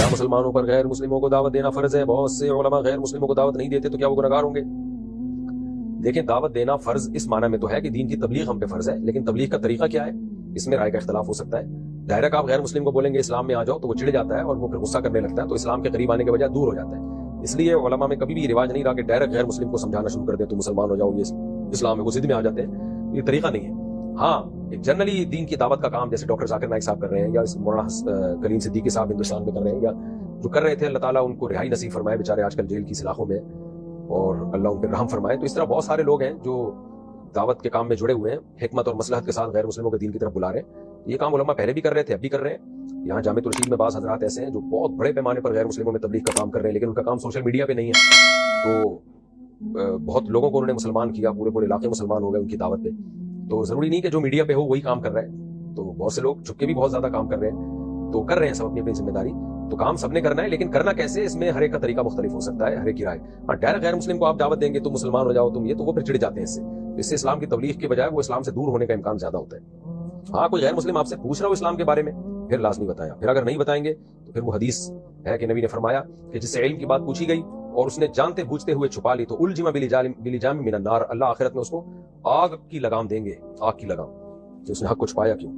کیا مسلمانوں پر غیر مسلموں کو دعوت دینا فرض ہے؟ بہت سے علماء غیر مسلموں کو دعوت نہیں دیتے، تو کیا وہ گنہگار ہوں گے؟ دیکھیں، دعوت دینا فرض اس معنی میں تو ہے کہ دین کی تبلیغ ہم پہ فرض ہے، لیکن تبلیغ کا طریقہ کیا ہے، اس میں رائے کا اختلاف ہو سکتا ہے۔ ڈائریکٹ آپ غیر مسلم کو بولیں گے اسلام میں آ جاؤ تو وہ چڑ جاتا ہے اور وہ پھر غصہ کرنے لگتا ہے، تو اسلام کے قریب آنے کے بجائے دور ہو جاتا ہے۔ اس لیے علماء میں کبھی بھی یہ رواج نہیں رہا کہ ڈائریکٹ غیر مسلم کو سمجھانا شروع کر دیں تو مسلمان ہو جاؤ، یہ اسلام ہے، وہ ضد میں آ جاتے ہیں، یہ طریقہ نہیں ہے۔ ہاں، ایک جنرلی دین کی دعوت کا کام جیسے ڈاکٹر ذاکر نائک صاحب کر رہے ہیں، یا مولانا کریم صدیقی صاحب ہندوستان میں کر رہے ہیں، یا جو کر رہے تھے، اللہ تعالیٰ ان کو رہائی نصیب فرمائے، بیچارے آج کل جیل کی سلاخوں میں، اور اللہ ان پہ رحم فرمائے۔ تو اس طرح بہت سارے لوگ ہیں جو دعوت کے کام میں جڑے ہوئے ہیں، حکمت اور مصلحت کے ساتھ غیر مسلموں کے دین کی طرف بلا رہے ہیں۔ یہ کام علماء پہلے بھی کر رہے تھے، اب بھی کر رہے ہیں۔ یہاں جامع الرشید میں بعض حضرات ایسے ہیں جو بہت بڑے پیمانے پر غیر مسلموں میں تبلیغ کا کام کر رہے ہیں، لیکن ان کا کام سوشل میڈیا پہ نہیں ہے، تو بہت لوگوں کو انہوں نے مسلمان کیا، پورے علاقے مسلمان ہو گئے ان کی دعوت پہ۔ تو ضروری نہیں کہ جو میڈیا پہ ہو وہی کام کر رہا ہے، تو بہت سے لوگ چھپ کے بھی بہت زیادہ کام کر رہے ہیں، تو کر رہے ہیں سب اپنی اپنی ذمہ داری۔ تو کام سب نے کرنا ہے، لیکن کرنا کیسے، اس میں ہر ایک کا طریقہ مختلف ہو سکتا ہے، ہر ایک کی رائے۔ اور ڈائریکٹ غیر مسلم کو آپ دعوت دیں گے تو مسلمان ہو جاؤ تم، یہ تو وہ پھر چڑ جاتے ہیں اس سے اسلام کی تبلیغ کے بجائے وہ اسلام سے دور ہونے کا امکان زیادہ ہوتا ہے۔ ہاں، کوئی غیر مسلم آپ سے پوچھ رہا ہو اسلام کے بارے میں، پھر لازمی بتایا، پھر اگر نہیں بتائیں گے تو پھر وہ حدیث ہے کہ نبی نے فرمایا کہ جس سے علم کی بات پوچھی گئی اور اس نے جانتے بوجھتے ہوئے چھپا لی تو الجم بلجام من النار، اللہ آخرت میں اس کو آگ کی لگام دیں گے، آگ کی لگام، کہ اس نے حق کو چھپایا کیوں۔